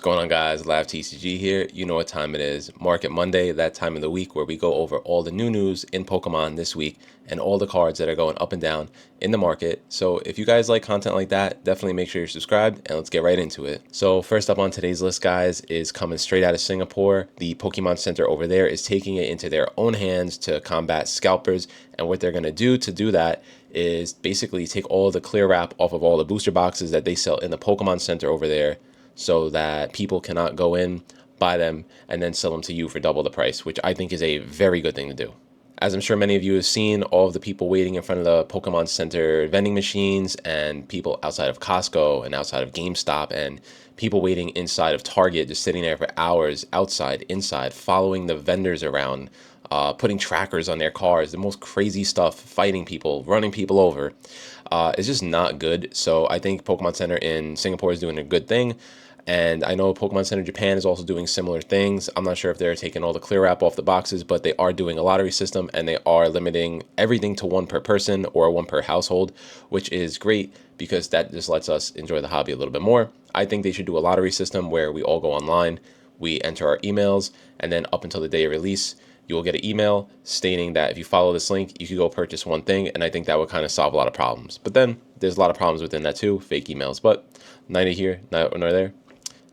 What's going on, guys? Lav TCG here. You know what time it is. Market Monday, that time of the week where we go over all the new news in Pokemon this week and all the cards that are going up and down in the market. So if you guys like content like that, definitely make sure you're subscribed and let's get right into it. So first up on today's list, guys, is coming straight out of Singapore. The Pokemon Center over there is taking it into their own hands to combat scalpers. And what they're going to do that is basically take all the clear wrap off of all the booster boxes that they sell in the Pokemon Center over there, so that people cannot go in, buy them, and then sell them to you for double the price, which I think is a very good thing to do. As I'm sure many of you have seen, all of the people waiting in front of the Pokemon Center vending machines, and people outside of Costco and outside of GameStop, and people waiting inside of Target, just sitting there for hours outside, inside, following the vendors around, putting trackers on their cars, the most crazy stuff, fighting people, running people over. It's just not good. So I think Pokemon Center in Singapore is doing a good thing. And I know Pokemon Center Japan is also doing similar things. I'm not sure if they're taking all the clear wrap off the boxes, but they are doing a lottery system and they are limiting everything to one per person or one per household, which is great because that just lets us enjoy the hobby a little bit more. I think they should do a lottery system where we all go online, we enter our emails, and then up until the day of release, you will get an email stating that if you follow this link, you can go purchase one thing. And I think that would kind of solve a lot of problems. But then there's a lot of problems within that too, fake emails, but neither here nor there.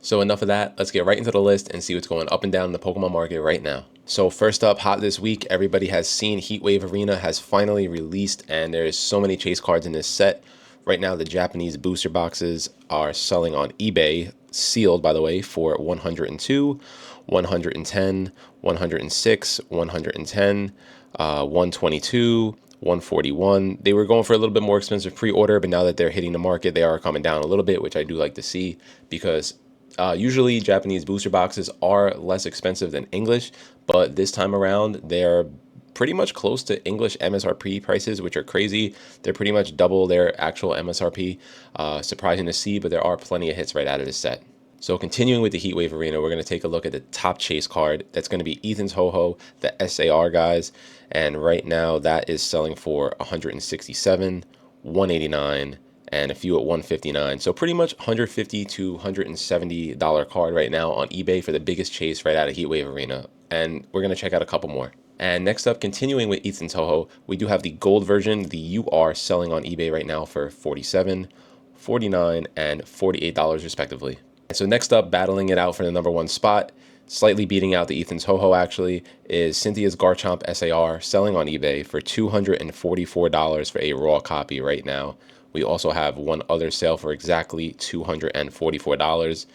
So enough of that. Let's get right into the list and see what's going up and down in the Pokemon market right now. So first up, hot this week, everybody has seen heatwavearena has finally released, and there's so many chase cards in this set. Right now, the Japanese booster boxes are selling on eBay, sealed by the way, for 102, 110, 106, 110, 122, 141. They were going for a little bit more expensive pre-order, but now that they're hitting the market, they are coming down a little bit, which I do like to see, because usually Japanese booster boxes are less expensive than English, but this time around they're pretty much close to English MSRP prices, which are crazy. They're pretty much double their actual MSRP. Surprising to see, but there are plenty of hits right out of this set. So continuing with the Heatwavearena, we're going to take a look at the top chase card. That's going to be Ethan's Ho-Ho, the SAR, guys. And right now that is selling for 167, 189, and a few at 159. So pretty much $150 to $170 card right now on eBay for the biggest chase right out of Heatwavearena. And we're going to check out a couple more. And next up, continuing with Ethan's Ho-Ho, we do have the gold version, the UR, selling on eBay right now for $47, $49, and $48 respectively. And so next up, battling it out for the #1 spot, slightly beating out the Ethan's Ho-Ho actually, is Cynthia's Garchomp SAR, selling on eBay for $244 for a raw copy right now. We also have one other sale for exactly $244.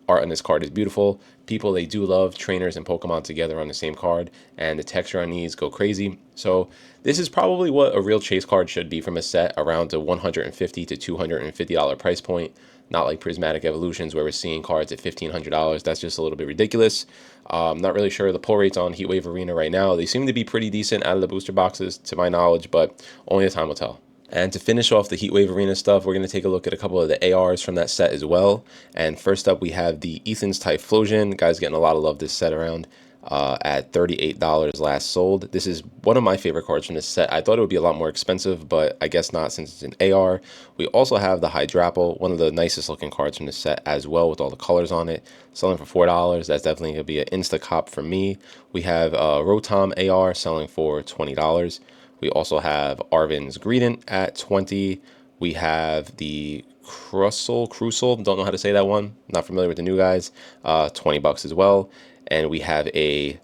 Art on this card is beautiful. People, they do love trainers and Pokemon together on the same card, and the texture on these go crazy. So this is probably what a real chase card should be from a set, around the $150 to $250 price point. Not like Prismatic Evolutions where we're seeing cards at $1,500. That's just a little bit ridiculous. Not really sure the pull rates on Heatwavearena right now. They seem to be pretty decent out of the booster boxes to my knowledge, but only the time will tell. And to finish off the Heatwavearena stuff, we're going to take a look at a couple of the ARs from that set as well. And first up, we have the Ethan's Typhlosion. Guys getting a lot of love this set around at $38 last sold. This is one of my favorite cards from this set. I thought it would be a lot more expensive, but I guess not since it's an AR. We also have the Hydrapple, one of the nicest looking cards from this set as well, with all the colors on it, selling for $4. That's definitely going to be an insta-cop for me. We have Rotom AR selling for $20. We also have Arvin's Greedent at $20. We have the Crucial, don't know how to say that one, not familiar with the new guys, $20 as well. And we have a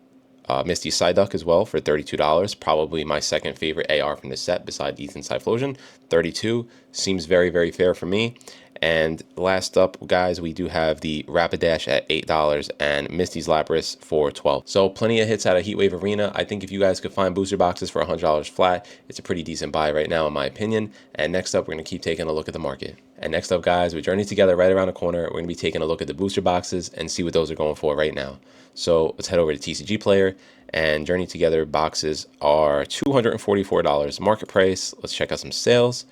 Misty Psyduck as well for $32, probably my second favorite AR from this set besides Ethan's Typhlosion. $32 seems very, very fair for me. And last up, guys, we do have the Rapidash at $8 and Misty's Lapras for $12. So plenty of hits out of Heatwavearena. I think if you guys could find booster boxes for $100 flat, it's a pretty decent buy right now in my opinion. And next up, we're going to keep taking a look at the market. And next up, guys, with Journey Together right around the corner, we're going to be taking a look at the booster boxes and see what those are going for right now. So let's head over to TCG Player, and Journey Together boxes are $244 market price. Let's check out some sales.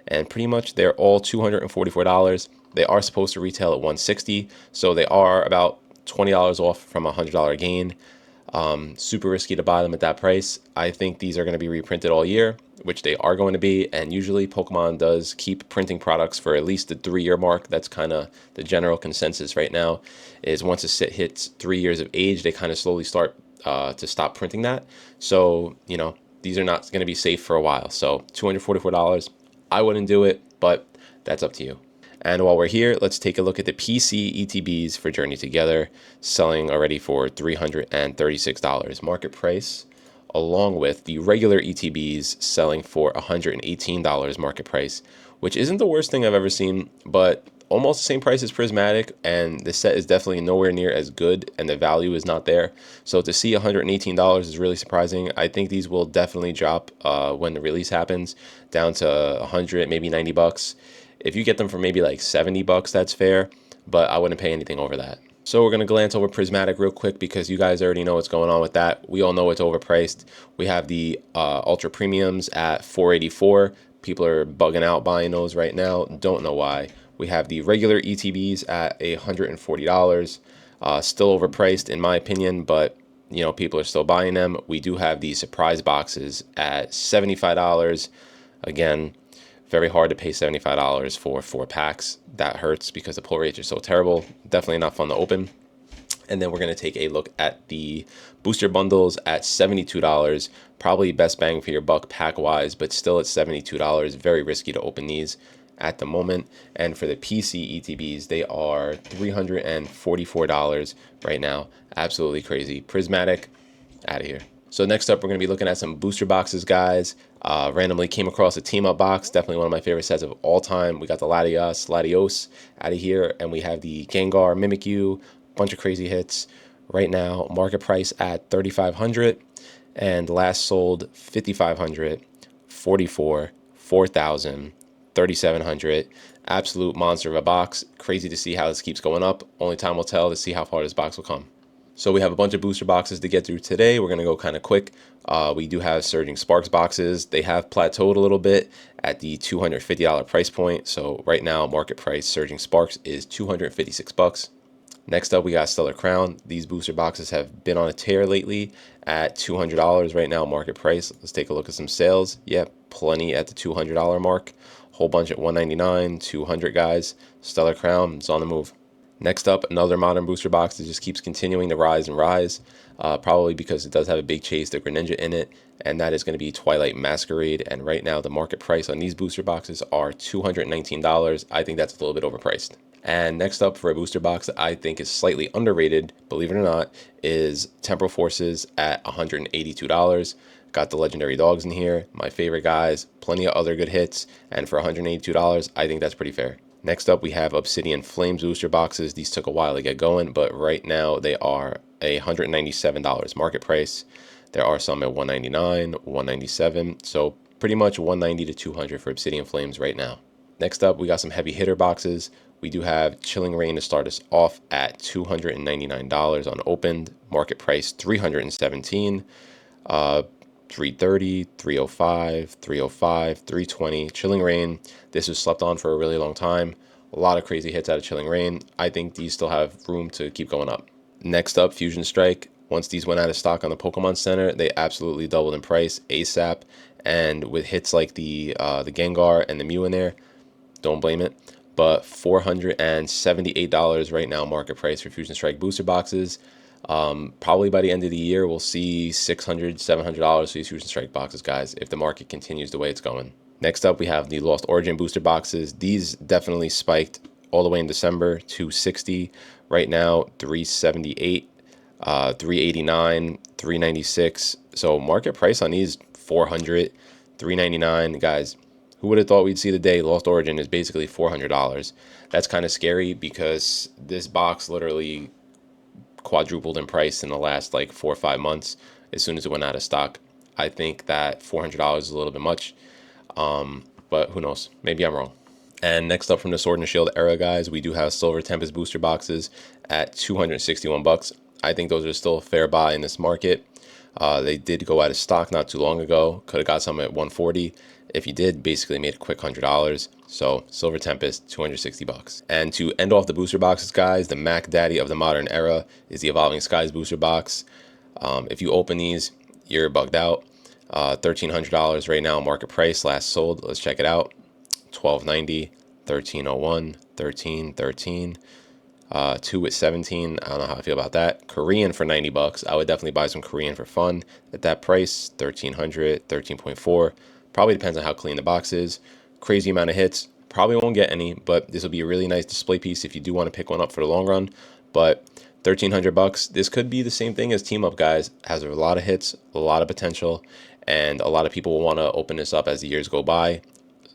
And pretty much they're all $244. They are supposed to retail at $160, so they are about $20 off from a $100 gain. Super risky to buy them at that price. I think these are going to be reprinted all year, which they are going to be. And usually Pokemon does keep printing products for at least the 3-year mark. That's kind of the general consensus right now, is once a set hits 3 years of age, they kind of slowly start to stop printing that. So, these are not going to be safe for a while. So $244, I wouldn't do it, but that's up to you. And while we're here, let's take a look at the PC ETBs for Journey Together, selling already for $336 market price, along with the regular ETBs selling for $118 market price, which isn't the worst thing I've ever seen, but almost the same price as Prismatic, and the set is definitely nowhere near as good, and the value is not there. So to see $118 is really surprising. I think these will definitely drop when the release happens, down to 100, maybe 90 bucks. If you get them for maybe like 70 bucks, that's fair, but I wouldn't pay anything over that. So we're going to glance over Prismatic real quick because you guys already know what's going on with that. We all know it's overpriced. We have the Ultra Premiums at $484. People are bugging out buying those right now. Don't know why. We have the regular ETBs at $140. Still overpriced in my opinion, but people are still buying them. We do have the surprise boxes at $75. Again, very hard to pay $75 for 4 packs. That hurts because the pull rates are so terrible. Definitely not fun to open. And then we're going to take a look at the booster bundles at $72. Probably best bang for your buck pack wise, but still at $72. Very risky to open these at the moment. And for the PC ETBs, they are $344 right now. Absolutely crazy. Prismatic, out of here. So next up, we're going to be looking at some booster boxes, guys. Randomly came across a team up box, definitely one of my favorite sets of all time. We got the Latios out of here, and we have the Gengar, Mimikyu, bunch of crazy hits. Right now, market price at $3,500, and last sold $5,500, $44, $4,000, $3,700. Absolute monster of a box. Crazy to see how this keeps going up. Only time will tell to see how far this box will come. So we have a bunch of booster boxes to get through today. We're going to go kind of quick. We do have Surging Sparks boxes. They have plateaued a little bit at the $250 price point. So right now, market price Surging Sparks is 256 bucks. Next up, we got Stellar Crown. These booster boxes have been on a tear lately at $200 right now, market price. Let's take a look at some sales. Yep, plenty at the $200 mark. Whole bunch at $199, $200, guys. Stellar Crown, it's on the move. Next up, another modern booster box that just keeps continuing to rise and rise, probably because it does have a big Chase the Greninja in it, and that is going to be Twilight Masquerade. And right now, the market price on these booster boxes are $219. I think that's a little bit overpriced. And next up for a booster box that I think is slightly underrated, believe it or not, is Temporal Forces at $182. Got the legendary dogs in here, my favorite guys, plenty of other good hits, and for $182, I think that's pretty fair. Next up, we have Obsidian Flames booster boxes. These took a while to get going, but right now they are $197 market price. There are some at $199, $197, so pretty much $190 to $200 for Obsidian Flames right now. Next up, we got some heavy hitter boxes. We do have Chilling Reign to start us off at $299 unopened. Market price $317. 330, 305, 305, 320. Chilling Reign, this was slept on for a really long time. A lot of crazy hits out of Chilling Reign. I think these still have room to keep going up. Next up, Fusion Strike. Once these went out of stock on the Pokemon Center, they absolutely doubled in price ASAP. And with hits like the Gengar and the Mew in there, don't blame it. But $478 right now market price for Fusion Strike booster boxes. Probably by the end of the year, we'll see $600, $700 for these Fusion Strike boxes, guys, if the market continues the way it's going. Next up, we have the Lost Origin booster boxes. These definitely spiked all the way in December, $260. Right now, $378, $389, $396. So market price on these, $400, $399. Guys, who would have thought we'd see the day Lost Origin is basically $400? That's kind of scary because this box literally quadrupled in price in the last like 4 or 5 months as soon as it went out of stock. I think that $400 is a little bit much, but who knows? Maybe I'm wrong. And next up from the Sword and Shield era, guys, we do have Silver Tempest booster boxes at 261 bucks. I think those are still a fair buy in this market. They did go out of stock not too long ago. Could have got some at 140. If you did, basically made a quick $100. So Silver Tempest, 260 bucks. And to end off the booster boxes, guys, the Mac Daddy of the modern era is the Evolving Skies booster box. If you open these, you're bugged out. $1,300 right now, market price, last sold. Let's check it out. 1290, 1301, 1313. Two at 17. I don't know how I feel about that. Korean for 90 bucks. I would definitely buy some Korean for fun at that price. 1300, 13.4. Probably depends on how clean the box is. Crazy amount of hits. Probably won't get any, but this will be a really nice display piece if you do want to pick one up for the long run. But 1300 bucks. This could be the same thing as Team Up, guys. Has a lot of hits, a lot of potential, and a lot of people will want to open this up as the years go by.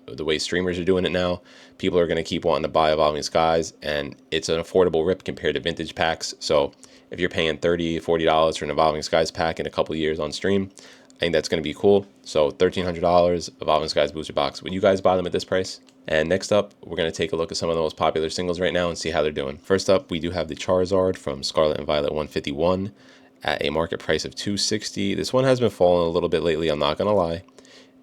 The way streamers are doing it now, people are going to keep wanting to buy Evolving Skies, and it's an affordable rip compared to vintage packs. So if you're paying $30-$40 for an Evolving Skies pack in a couple years on stream, I think that's going to be cool. So $1,300 Evolving Skies booster box. Would you guys buy them at this price? And next up, we're going to take a look at some of the most popular singles right now and see how they're doing. First up, we do have the Charizard from Scarlet and Violet 151 at a market price of $260. This one has been falling a little bit lately, I'm not going to lie.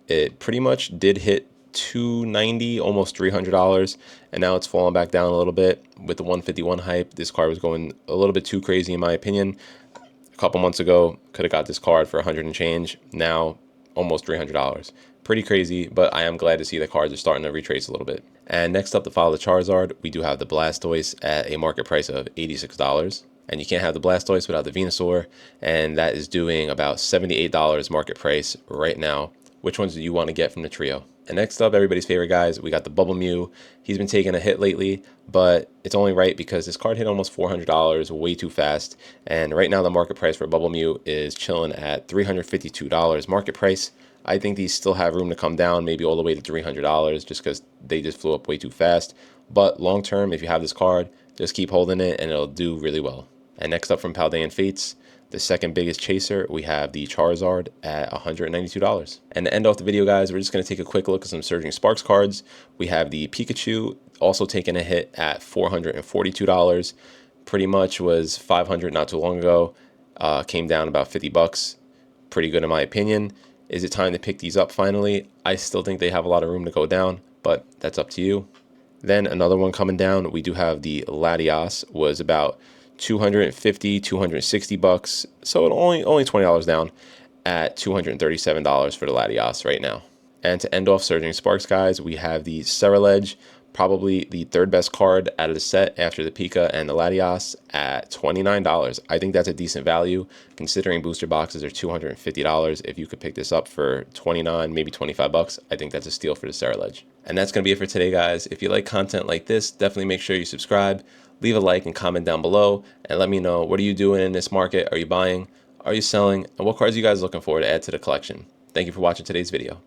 It pretty much did hit $290, almost $300, and now it's falling back down a little bit with the 151 hype. This card was going a little bit too crazy in my opinion. A couple months ago, could have got this card for 100 and change. Now almost $300. Pretty crazy, but I am glad to see the cards are starting to retrace a little bit. And next up, to follow the Charizard, we do have the Blastoise at a market price of $86. And you can't have the Blastoise without the Venusaur, and that is doing about $78 market price right now. Which ones do you want to get from the trio? And next up, everybody's favorite guys, we got the Bubble Mew. He's been taking a hit lately, but it's only right because this card hit almost $400 way too fast. And right now the market price for Bubble Mew is chilling at $352 market price. I think these still have room to come down, maybe all the way to $300 just because they just flew up way too fast. But long term, if you have this card, just keep holding it and it'll do really well. And next up from Paldean Fates, the second biggest chaser, we have the Charizard at $192. And to end off the video, guys, we're just going to take a quick look at some Surging Sparks cards. We have the Pikachu also taking a hit at $442. Pretty much was $500 not too long ago. Came down about 50 bucks. Pretty good in my opinion. Is it time to pick these up finally? I still think they have a lot of room to go down, but that's up to you. Then another one coming down, we do have the Latias, was about 250, 260 bucks, so only $20 down at $237 for the Latias right now. And to end off Surging Sparks, guys, we have the Ceruledge, probably the third best card out of the set after the Pika and the Latias at $29. I think that's a decent value considering booster boxes are $250. If you could pick this up for 29, maybe 25 bucks, I think that's a steal for the Ceruledge. And that's going to be it for today, guys. If you like content like this, definitely make sure you subscribe, leave a like and comment down below, and let me know, what are you doing in this market? Are you buying? Are you selling? And what cards are you guys looking for to add to the collection? Thank you for watching today's video.